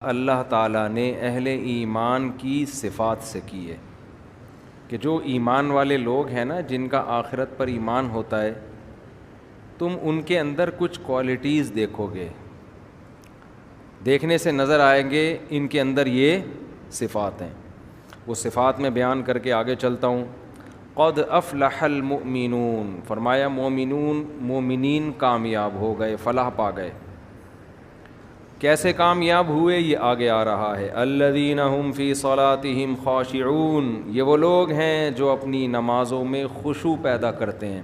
اللہ تعالیٰ نے اہل ایمان کی صفات سے کی ہے کہ جو ایمان والے لوگ ہیں نا، جن کا آخرت پر ایمان ہوتا ہے، تم ان کے اندر کچھ کوالٹیز دیکھو گے، دیکھنے سے نظر آئیں گے ان کے اندر یہ صفات ہیں۔ وہ صفات میں بیان کر کے آگے چلتا ہوں۔ قد افلح المؤمنون، فرمایا مومنین کامیاب ہو گئے، فلاح پا گئے۔ کیسے کامیاب ہوئے یہ آگے آ رہا ہے۔ الذین هم فی صلاتہم خاشعون، یہ وہ لوگ ہیں جو اپنی نمازوں میں خشوع پیدا کرتے ہیں۔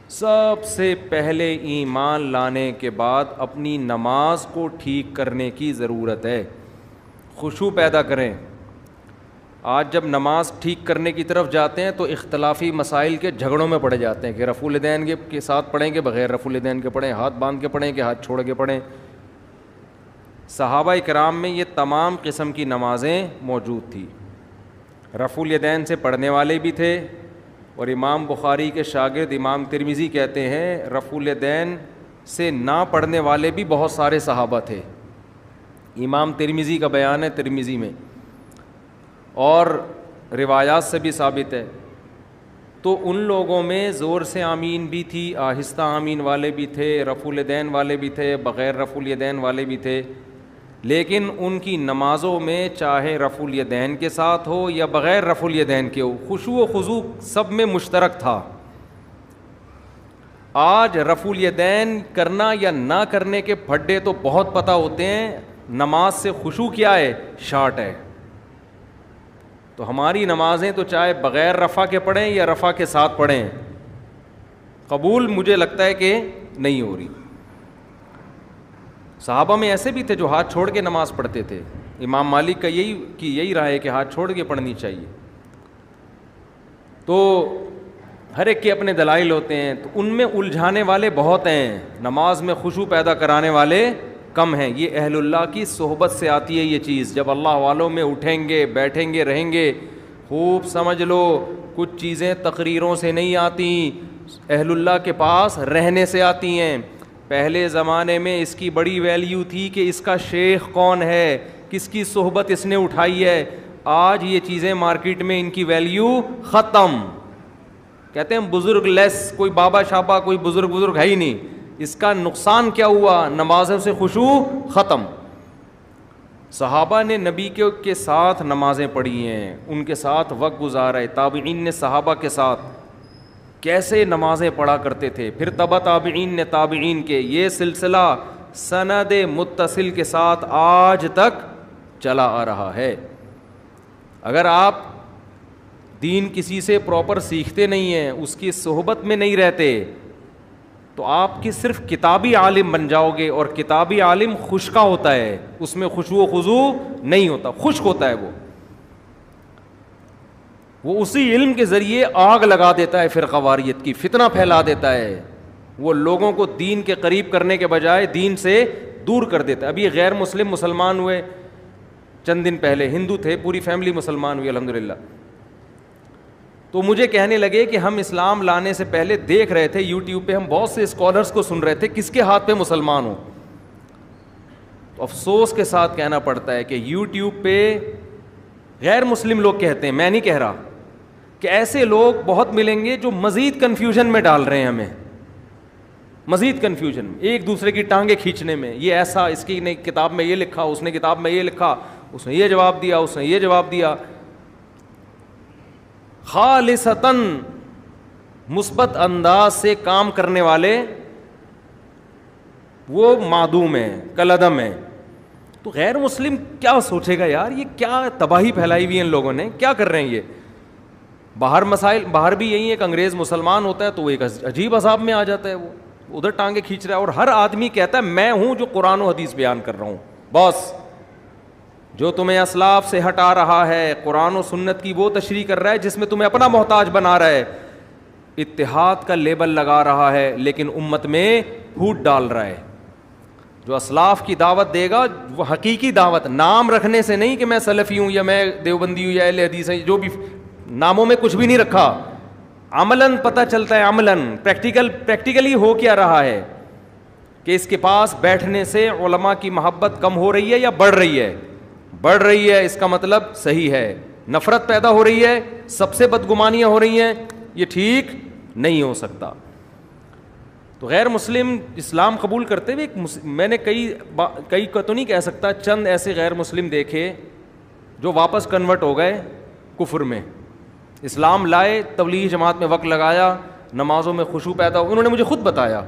سب سے پہلے ایمان لانے کے بعد اپنی نماز کو ٹھیک کرنے کی ضرورت ہے، خشوع پیدا کریں۔ آج جب نماز ٹھیک کرنے کی طرف جاتے ہیں تو اختلافی مسائل کے جھگڑوں میں پڑے جاتے ہیں کہ رفع الیدین کے ساتھ پڑھیں کہ بغیر رفع الیدین کے پڑھیں، ہاتھ باندھ کے پڑھیں کہ ہاتھ چھوڑ کے پڑھیں۔ صحابہ کرام میں یہ تمام قسم کی نمازیں موجود تھی۔ رفع الیدین سے پڑھنے والے بھی تھے، اور امام بخاری کے شاگرد امام ترمذی کہتے ہیں رفع الیدین سے نہ پڑھنے والے بھی بہت سارے صحابہ تھے۔ امام ترمذی کا بیان ہے ترمذی میں، اور روایات سے بھی ثابت ہے۔ تو ان لوگوں میں زور سے آمین بھی تھی، آہستہ آمین والے بھی تھے، رفع الیدین والے بھی تھے، بغیر رفع الیدین والے بھی تھے، لیکن ان کی نمازوں میں چاہے رفع الیدین کے ساتھ ہو یا بغیر رفع الیدین کے ہو، خشوع و خضوع سب میں مشترک تھا۔ آج رفع الیدین کرنا یا نہ کرنے کے پھڈے تو بہت پتہ ہوتے ہیں، نماز سے خشوع کیا ہے، شارٹ ہے۔ تو ہماری نمازیں تو چاہے بغیر رفع کے پڑھیں یا رفع کے ساتھ پڑھیں، قبول مجھے لگتا ہے کہ نہیں ہو رہی۔ صحابہ میں ایسے بھی تھے جو ہاتھ چھوڑ کے نماز پڑھتے تھے۔ امام مالک کا یہی رائے ہے کہ ہاتھ چھوڑ کے پڑھنی چاہیے۔ تو ہر ایک کے اپنے دلائل ہوتے ہیں، تو ان میں الجھانے والے بہت ہیں، نماز میں خشوع پیدا کرانے والے کم ہیں۔ یہ اہل اللہ کی صحبت سے آتی ہے یہ چیز۔ جب اللہ والوں میں اٹھیں گے، بیٹھیں گے، رہیں گے، خوب سمجھ لو کچھ چیزیں تقریروں سے نہیں آتی، اہل اللہ کے پاس رہنے سے آتی ہیں۔ پہلے زمانے میں اس کی بڑی ویلیو تھی کہ اس کا شیخ کون ہے، کس کی صحبت اس نے اٹھائی ہے۔ آج یہ چیزیں مارکیٹ میں ان کی ویلیو ختم۔ کہتے ہیں بزرگ لیس، کوئی بابا شابا، کوئی بزرگ ہے ہی نہیں۔ اس کا نقصان کیا ہوا؟ نمازوں سے خشوع ختم۔ صحابہ نے نبی کے ساتھ نمازیں پڑھی ہیں، ان کے ساتھ وقت گزارا ہے۔ تابعین نے صحابہ کے ساتھ کیسے نمازیں پڑھا کرتے تھے، پھر تبع تابعین نے تابعین کے، یہ سلسلہ سند متصل کے ساتھ آج تک چلا آ رہا ہے۔ اگر آپ دین کسی سے پراپر سیکھتے نہیں ہیں، اس کی صحبت میں نہیں رہتے، تو آپ کی صرف کتابی عالم بن جاؤ گے، اور کتابی عالم خشکا ہوتا ہے، اس میں خشوع و خضوع نہیں ہوتا، خشک ہوتا ہے۔ وہ اسی علم کے ذریعے آگ لگا دیتا ہے فرقہ واریت کی، فتنہ پھیلا دیتا ہے، وہ لوگوں کو دین کے قریب کرنے کے بجائے دین سے دور کر دیتا ہے۔ ابھی غیر مسلم مسلمان ہوئے چند دن پہلے، ہندو تھے، پوری فیملی مسلمان ہوئی الحمدللہ۔ تو مجھے کہنے لگے کہ ہم اسلام لانے سے پہلے دیکھ رہے تھے یوٹیوب پہ، ہم بہت سے اسکالرس کو سن رہے تھے کس کے ہاتھ پہ مسلمان ہو۔ تو افسوس کے ساتھ کہنا پڑتا ہے کہ یوٹیوب پہ غیر مسلم لوگ کہتے ہیں، میں نہیں کہہ رہا، کہ ایسے لوگ بہت ملیں گے جو مزید کنفیوژن میں ڈال رہے ہیں ہمیں، مزید کنفیوژن میں، ایک دوسرے کی ٹانگیں کھینچنے میں۔ یہ ایسا، اس کی نے کتاب میں یہ لکھا، اس نے کتاب میں یہ لکھا، اس نے یہ جواب دیا، اس نے یہ جواب دیا۔ خالصتاً مثبت انداز سے کام کرنے والے وہ معدوم ہیں، کالعدم ہیں۔ تو غیر مسلم کیا سوچے گا یار، یہ کیا تباہی پھیلائی ہوئی ہے ان لوگوں نے، کیا کر رہے ہیں یہ۔ باہر مسائل، باہر بھی یہی ہے کہ انگریز مسلمان ہوتا ہے تو وہ ایک عجیب عذاب میں آ جاتا ہے، وہ ادھر ٹانگیں کھینچ رہا ہے، اور ہر آدمی کہتا ہے میں ہوں جو قرآن و حدیث بیان کر رہا ہوں۔ بس جو تمہیں اسلاف سے ہٹا رہا ہے، قرآن و سنت کی وہ تشریح کر رہا ہے جس میں تمہیں اپنا محتاج بنا رہا ہے، اتحاد کا لیبل لگا رہا ہے، لیکن امت میں پھوٹ ڈال رہا ہے۔ جو اسلاف کی دعوت دے گا وہ حقیقی دعوت، نام رکھنے سے نہیں کہ میں سلفی ہوں یا میں دیوبندی ہوں یا اہل حدیث ہوں، جو بھی ناموں میں کچھ بھی نہیں رکھا، عملاً پتہ چلتا ہے، عملاً پریکٹیکلی ہو کیا رہا ہے۔ کہ اس کے پاس بیٹھنے سے علماء کی محبت کم ہو رہی ہے یا بڑھ رہی ہے؟ بڑھ رہی ہے، اس کا مطلب صحیح ہے. نفرت پیدا ہو رہی ہے، سب سے بدگمانیاں ہو رہی ہیں، یہ ٹھیک نہیں ہو سکتا. تو غیر مسلم اسلام قبول کرتے ہوئے میں نے کئی کو تو نہیں کہہ سکتا، چند ایسے غیر مسلم دیکھے جو واپس کنورٹ ہو گئے کفر میں. اسلام لائے، تبلیغی جماعت میں وقت لگایا، نمازوں میں خشوع پیدا ہو. انہوں نے مجھے خود بتایا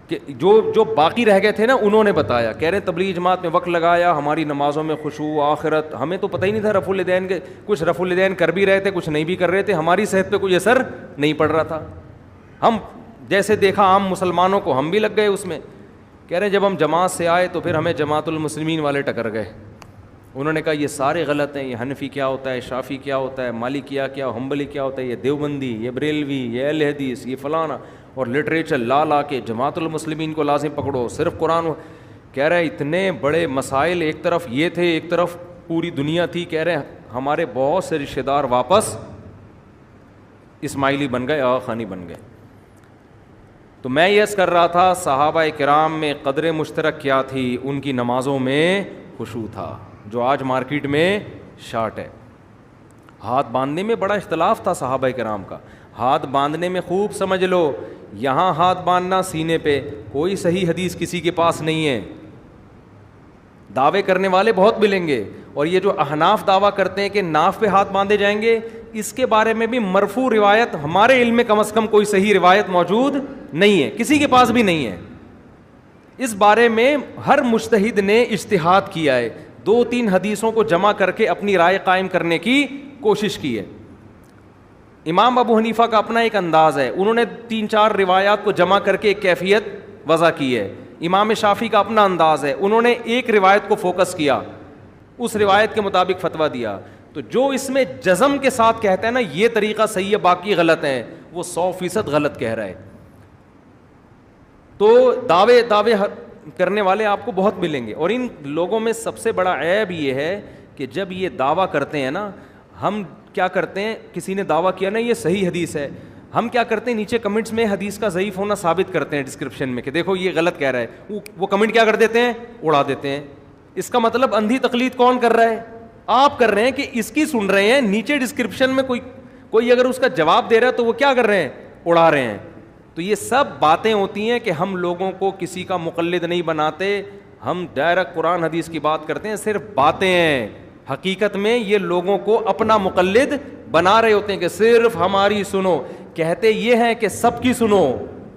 کہ جو باقی رہ گئے تھے نا، انہوں نے بتایا، کہہ رہے تبلیغی جماعت میں وقت لگایا، ہماری نمازوں میں خشوع، آخرت، ہمیں تو پتہ ہی نہیں تھا رفع الیدین کے، کچھ رفع الیدین کر بھی رہے تھے، کچھ نہیں بھی کر رہے تھے، ہماری صحت پہ کوئی اثر نہیں پڑ رہا تھا. ہم جیسے دیکھا عام مسلمانوں کو، ہم بھی لگ گئے اس میں. کہہ رہے جب ہم جماعت سے آئے تو پھر ہمیں جماعت المسلمین والے ٹکر گئے. انہوں نے کہا یہ سارے غلط ہیں، یہ حنفی کیا ہوتا ہے، شافی کیا ہوتا ہے، مالکیہ کیا، حنبلی کیا ہوتا ہے، یہ دیوبندی، یہ بریلوی، یہ اہل حدیث، یہ فلانا، اور لٹریچر لا کے جماعت المسلمین کو لازم پکڑو، صرف قرآن. کہہ رہے اتنے بڑے مسائل، ایک طرف یہ تھے، ایک طرف پوری دنیا تھی. کہہ رہے ہمارے بہت سے رشتہ دار واپس اسماعیلی بن گئے، آغا خانی بن گئے. تو میں یس کر رہا تھا صحابہ کرام میں قدر مشترک کیا تھی؟ ان کی نمازوں میں خشوع تھا، جو آج مارکیٹ میں شارٹ ہے. ہاتھ باندھنے میں بڑا اختلاف تھا صحابہ کرام کا. ہاتھ باندھنے میں خوب سمجھ لو، یہاں ہاتھ باندھنا سینے پہ، کوئی صحیح حدیث کسی کے پاس نہیں ہے. دعوے کرنے والے بہت ملیں گے، اور یہ جو احناف دعویٰ کرتے ہیں کہ ناف پہ ہاتھ باندھے جائیں گے، اس کے بارے میں بھی مرفوع روایت ہمارے علم میں کم از کم کوئی صحیح روایت موجود نہیں ہے، کسی کے پاس بھی نہیں ہے. اس بارے میں ہر مجتہد نے اجتہاد کیا ہے، 2-3 حدیثوں کو جمع کر کے اپنی رائے قائم کرنے کی کوشش کی ہے. امام ابو حنیفہ کا اپنا ایک انداز ہے، انہوں نے 3-4 روایات کو جمع کر کے ایک کیفیت وضع کی ہے. امام شافعی کا اپنا انداز ہے، انہوں نے ایک روایت کو فوکس کیا، اس روایت کے مطابق فتویٰ دیا. تو جو اس میں جزم کے ساتھ کہتا ہے نا یہ طریقہ صحیح ہے باقی غلط ہیں، وہ 100% غلط کہہ رہا ہے. تو دعوے کرنے والے آپ کو بہت ملیں گے، اور ان لوگوں میں سب سے بڑا عیب یہ ہے کہ جب یہ دعویٰ کرتے ہیں نا، ہم کیا کرتے ہیں، کسی نے دعویٰ کیا نا یہ صحیح حدیث ہے، ہم کیا کرتے ہیں نیچے کمنٹس میں حدیث کا ضعیف ہونا ثابت کرتے ہیں ڈسکرپشن میں کہ دیکھو یہ غلط کہہ رہا ہے. وہ کمنٹ کیا کر دیتے ہیں، اڑا دیتے ہیں. اس کا مطلب اندھی تقلید کون کر رہا ہے؟ آپ کر رہے ہیں کہ اس کی سن رہے ہیں، نیچے ڈسکرپشن میں کوئی اگر اس کا جواب دے رہا ہے تو وہ کیا کر رہے ہیں، اڑا رہے ہیں. تو یہ سب باتیں ہوتی ہیں کہ ہم لوگوں کو کسی کا مقلد نہیں بناتے، ہم ڈائریکٹ قرآن حدیث کی بات کرتے ہیں، صرف باتیں ہیں. حقیقت میں یہ لوگوں کو اپنا مقلد بنا رہے ہوتے ہیں کہ صرف ہماری سنو. کہتے یہ ہیں کہ سب کی سنو،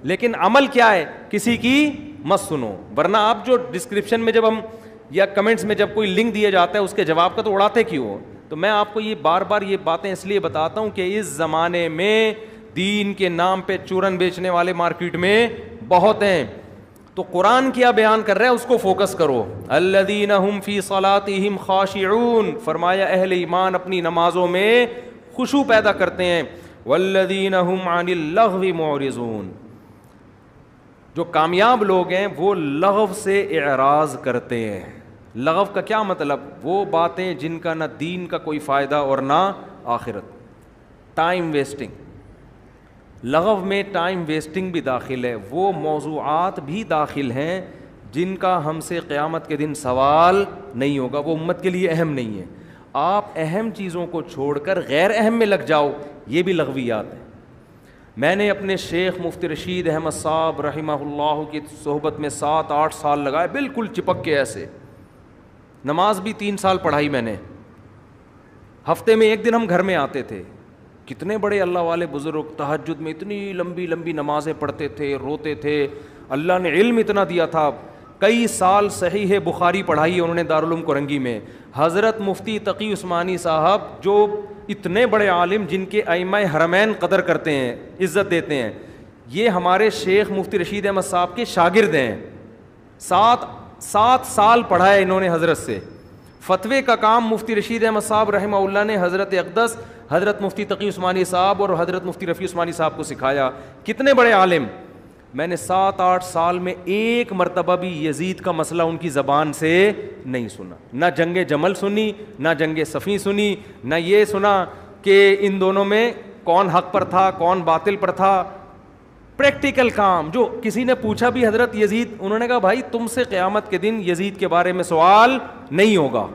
لیکن عمل کیا ہے، کسی کی مت سنو. ورنہ آپ جو ڈسکرپشن میں جب ہم یا کمنٹس میں جب کوئی لنک دیا جاتا ہے اس کے جواب کا تو اڑاتے کیوں ہو؟ تو میں آپ کو یہ بار بار یہ باتیں اس لیے بتاتا ہوں کہ اس زمانے میں دین کے نام پہ چورن بیچنے والے مارکیٹ میں بہت ہیں. تو قرآن کیا بیان کر رہا ہے اس کو فوکس کرو. الذین هم فی صلاتہم خاشعون، فرمایا اہل ایمان اپنی نمازوں میں خشوع پیدا کرتے ہیں. والذین هم عن اللغو معرضون، جو کامیاب لوگ ہیں وہ لغو سے اعراض کرتے ہیں. لغو کا کیا مطلب؟ وہ باتیں جن کا نہ دین کا کوئی فائدہ اور نہ آخرت. ٹائم ویسٹنگ، لغو میں ٹائم ویسٹنگ بھی داخل ہے، وہ موضوعات بھی داخل ہیں جن کا ہم سے قیامت کے دن سوال نہیں ہوگا، وہ امت کے لیے اہم نہیں ہے. آپ اہم چیزوں کو چھوڑ کر غیر اہم میں لگ جاؤ، یہ بھی لغویات ہیں. میں نے اپنے شیخ مفتی رشید احمد صاحب رحمہ اللہ کی صحبت میں 7-8 سال لگائے، بالکل چپک کے ایسے. نماز بھی 3 سال پڑھائی میں نے. ہفتے میں 1 دن ہم گھر میں آتے تھے. کتنے بڑے اللہ والے بزرگ تہجد میں اتنی لمبی لمبی نمازیں پڑھتے تھے، روتے تھے. اللہ نے علم اتنا دیا تھا. کئی سال صحیح بخاری پڑھائی انہوں نے دارالعلوم کرنگی میں. حضرت مفتی تقی عثمانی صاحب جو اتنے بڑے عالم جن کے ائمہ حرمین قدر کرتے ہیں، عزت دیتے ہیں، یہ ہمارے شیخ مفتی رشید احمد صاحب کے شاگرد ہیں. 7 سال پڑھا ہے انہوں نے حضرت سے. فتوے کا کام مفتی رشید احمد صاحب رحمہ اللہ نے حضرت اقدس حضرت مفتی تقی عثمانی صاحب اور حضرت مفتی رفیع عثمانی صاحب کو سکھایا. کتنے بڑے عالم. میں نے 7-8 سال میں ایک مرتبہ بھی یزید کا مسئلہ ان کی زبان سے نہیں سنا. نہ جنگ جمل سنی، نہ جنگ صفین سنی، نہ یہ سنا کہ ان دونوں میں کون حق پر تھا کون باطل پر تھا. پریکٹیکل کام. جو کسی نے پوچھا بھی حضرت یزید, انہوں نے کہا بھائی تم سے قیامت کے دن یزید کے بارے میں سوال نہیں ہوگا.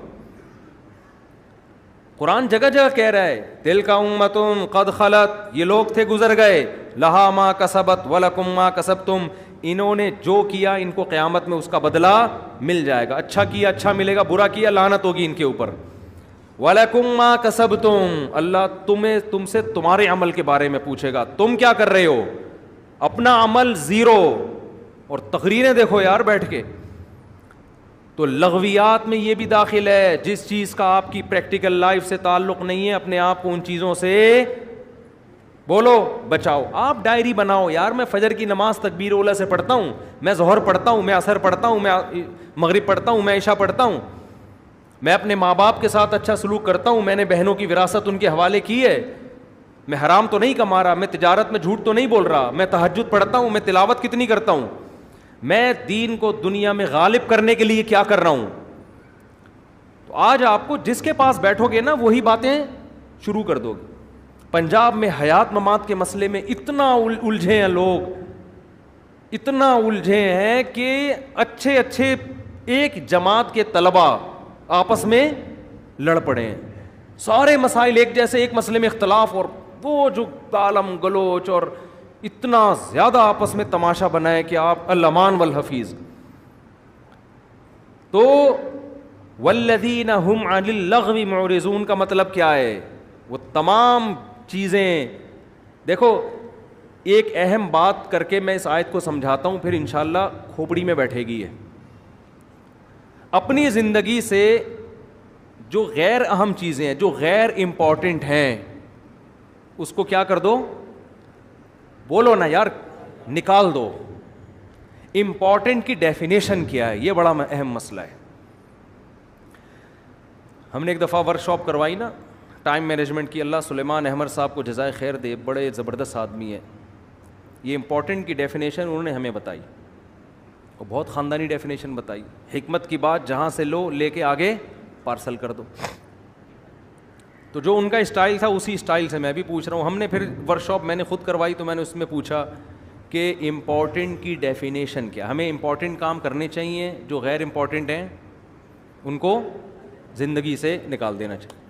قرآن جگہ جگہ کہہ رہا ہے تلک امۃ قد خلت, یہ لوگ تھے گزر گئے, لہا ما کسبت ولکم ما کسبتم, انہوں نے جو کیا ان کو قیامت میں اس کا بدلہ مل جائے گا. اچھا کیا اچھا ملے گا, برا کیا لعنت ہوگی ان کے اوپر. وَلَكُمْ مَا كَسَبْتُمْ, اللہ تم سے تمہارے عمل کے بارے میں پوچھے گا, تم کیا کر رہے ہو. اپنا عمل زیرو, اور تقریریں دیکھو یار بیٹھ کے. تو لغویات میں یہ بھی داخل ہے, جس چیز کا آپ کی پریکٹیکل لائف سے تعلق نہیں ہے اپنے آپ کو ان چیزوں سے بولو بچاؤ. آپ ڈائری بناؤ یار, میں فجر کی نماز تکبیر اولا سے پڑھتا ہوں, میں ظہر پڑھتا ہوں, میں عصر پڑھتا ہوں, میں مغرب پڑھتا ہوں, میں عشاء پڑھتا ہوں, میں اپنے ماں باپ کے ساتھ اچھا سلوک کرتا ہوں, میں نے بہنوں کی وراثت ان کے حوالے کی ہے, میں حرام تو نہیں کما رہا, میں تجارت میں جھوٹ تو نہیں بول رہا, میں تہجد پڑھتا ہوں, میں تلاوت کتنی کرتا ہوں, میں دین کو دنیا میں غالب کرنے کے لیے کیا کر رہا ہوں. تو آج آپ کو جس کے پاس بیٹھو گے نا وہی باتیں شروع کر دو گے. پنجاب میں حیات ممات کے مسئلے میں اتنا الجھے ہیں لوگ, اتنا الجھے ہیں کہ اچھے اچھے ایک جماعت کے طلباء آپس میں لڑ پڑے ہیں. سارے مسائل ایک جیسے, ایک مسئلے میں اختلاف, اور وہ جو گالم گلوچ اور اتنا زیادہ آپس میں تماشا بنائے کہ آپ الامان والحفیظ. تو والذین هم عن اللغو معرضون کا مطلب کیا ہے؟ وہ تمام چیزیں دیکھو. ایک اہم بات کر کے میں اس آیت کو سمجھاتا ہوں, پھر انشاءاللہ کھوپڑی میں بیٹھے گی. ہے اپنی زندگی سے جو غیر اہم چیزیں ہیں, جو غیر امپورٹنٹ ہیں, اس کو کیا کر دو, بولو نا یار, نکال دو. امپورٹنٹ کی ڈیفینیشن کیا ہے, یہ بڑا اہم مسئلہ ہے. ہم نے ایک دفعہ ورک شاپ کروائی نا ٹائم مینجمنٹ کی, اللہ سلیمان احمد صاحب کو جزائے خیر دے, بڑے زبردست آدمی ہیں. یہ امپورٹنٹ کی ڈیفینیشن انہوں نے ہمیں بتائی, اور بہت خاندانی ڈیفینیشن بتائی. حکمت کی بات جہاں سے لو لے کے آگے پارسل کر دو. تو جو ان کا اسٹائل تھا اسی اسٹائل سے میں بھی پوچھ رہا ہوں. ہم نے پھر ورک شاپ میں نے خود کروائی, تو میں نے اس میں پوچھا کہ امپورٹنٹ کی ڈیفینیشن کیا. ہمیں امپورٹنٹ کام کرنے چاہیے, جو غیر امپورٹنٹ ہیں ان کو زندگی سے نکال دینا چاہیے.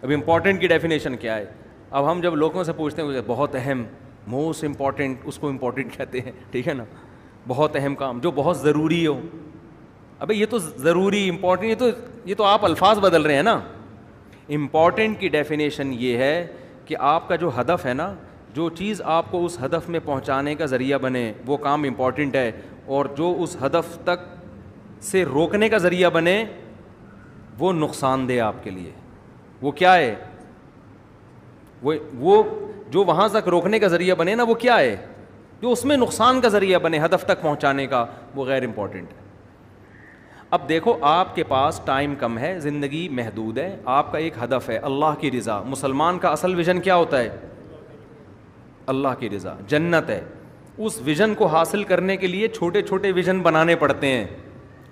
اب امپورٹنٹ کی ڈیفینیشن کیا ہے؟ اب ہم جب لوگوں سے پوچھتے ہیں بہت اہم, موسٹ امپورٹنٹ, اس کو امپورٹنٹ کہتے ہیں, ٹھیک ہے نا. بہت اہم کام جو بہت ضروری ہو. ابے یہ تو ضروری امپورٹنٹ, یہ تو آپ الفاظ بدل رہے ہیں نا. امپورٹنٹ کی ڈیفینیشن یہ ہے کہ آپ کا جو ہدف ہے نا, جو چیز آپ کو اس ہدف میں پہنچانے کا ذریعہ بنے, وہ کام امپورٹنٹ ہے. اور جو اس ہدف تک سے روکنے کا ذریعہ بنے وہ نقصان دہ آپ کے لیے. وہ کیا ہے؟ وہ جو وہاں تک روکنے کا ذریعہ بنے نا, وہ کیا ہے؟ جو اس میں نقصان کا ذریعہ بنے ہدف تک پہنچانے کا, وہ غیر امپورٹنٹ ہے. اب دیکھو آپ کے پاس ٹائم کم ہے, زندگی محدود ہے, آپ کا ایک ہدف ہے اللہ کی رضا. مسلمان کا اصل ویژن کیا ہوتا ہے؟ اللہ کی رضا, جنت ہے. اس ویژن کو حاصل کرنے کے لیے چھوٹے چھوٹے ویژن بنانے پڑتے ہیں.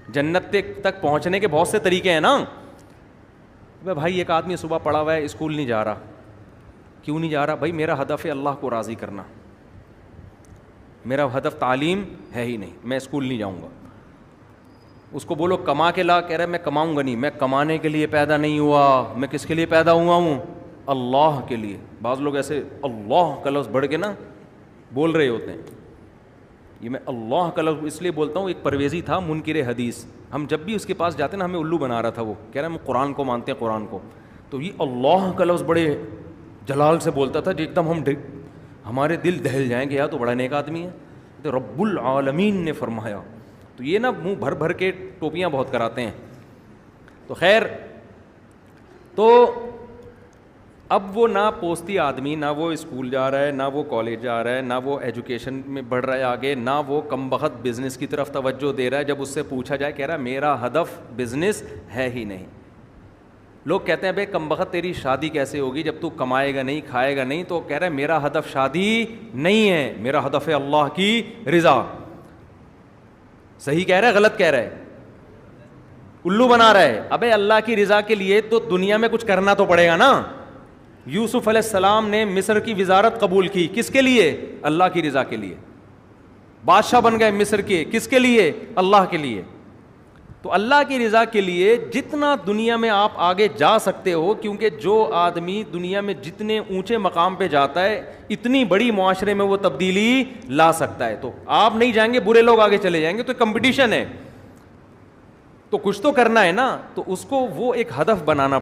جنت تک پہنچنے کے بہت سے طریقے ہیں نا. بھائی ایک آدمی صبح پڑھا ہوا ہے, اسکول نہیں جا رہا. کیوں نہیں جا رہا؟ بھائی میرا ہدف ہے اللہ کو راضی کرنا, میرا ہدف تعلیم ہے ہی نہیں, میں اسکول نہیں جاؤں گا. اس کو بولو کما کے لا, کہہ رہا ہے میں کماؤں گا نہیں, میں کمانے کے لیے پیدا نہیں ہوا, میں کس کے لیے پیدا ہوا ہوں؟ اللہ کے لیے. بعض لوگ ایسے اللہ کا لفظ بڑھ کے نا بول رہے ہوتے ہیں. یہ میں اللہ کا لفظ اس لیے بولتا ہوں, ایک پرویزی تھا منکر حدیث, ہم جب بھی اس کے پاس جاتے نا ہمیں الو بنا رہا تھا. وہ کہہ رہا ہے ہم قرآن کو مانتے ہیں, قرآن کو. تو یہ اللہ کا لفظ بڑے جلال سے بولتا تھا, جو ایک دم ہمارے دل دہل جائیں گے, یا تو بڑا نیک آدمی ہے. تو رب العالمین نے فرمایا. تو یہ نا منہ بھر بھر کے ٹوپیاں بہت کراتے ہیں. تو خیر, تو اب وہ نہ پوستی آدمی, نہ وہ اسکول جا رہا ہے, نہ وہ کالج جا رہا ہے, نہ وہ ایجوکیشن میں بڑھ رہا ہے آگے, نہ وہ کم بخت بزنس کی طرف توجہ دے رہا ہے. جب اس سے پوچھا جائے, کہہ رہا ہے میرا ہدف بزنس ہے ہی نہیں. لوگ کہتے ہیں بھائی کم بخت تیری شادی کیسے ہوگی جب تو کمائے گا نہیں, کھائے گا نہیں. تو کہہ رہا ہے میرا ہدف شادی نہیں ہے, میرا ہدف ہے اللہ کی رضا. صحیح کہہ رہا ہے غلط کہہ رہا ہے؟ الو بنا رہا ہے. ابے اللہ کی رضا کے لیے تو دنیا میں کچھ کرنا تو پڑے گا نا. یوسف علیہ السلام نے مصر کی وزارت قبول کی، کس کے لیے؟ اللہ کی رضا کے لیے. بادشاہ بن گئے مصر کے، کس کے لیے؟ اللہ کے لیے. تو اللہ کی رضا کے لیے جتنا دنیا میں آپ آگے جا سکتے ہو، کیونکہ جو آدمی دنیا میں جتنے اونچے مقام پہ جاتا ہے اتنی بڑی معاشرے میں وہ تبدیلی لا سکتا ہے. تو آپ نہیں جائیں گے، برے لوگ آگے چلے جائیں گے، تو کمپٹیشن ہے، تو کچھ تو کرنا ہے نا. تو اس کو وہ ایک ہدف بنانا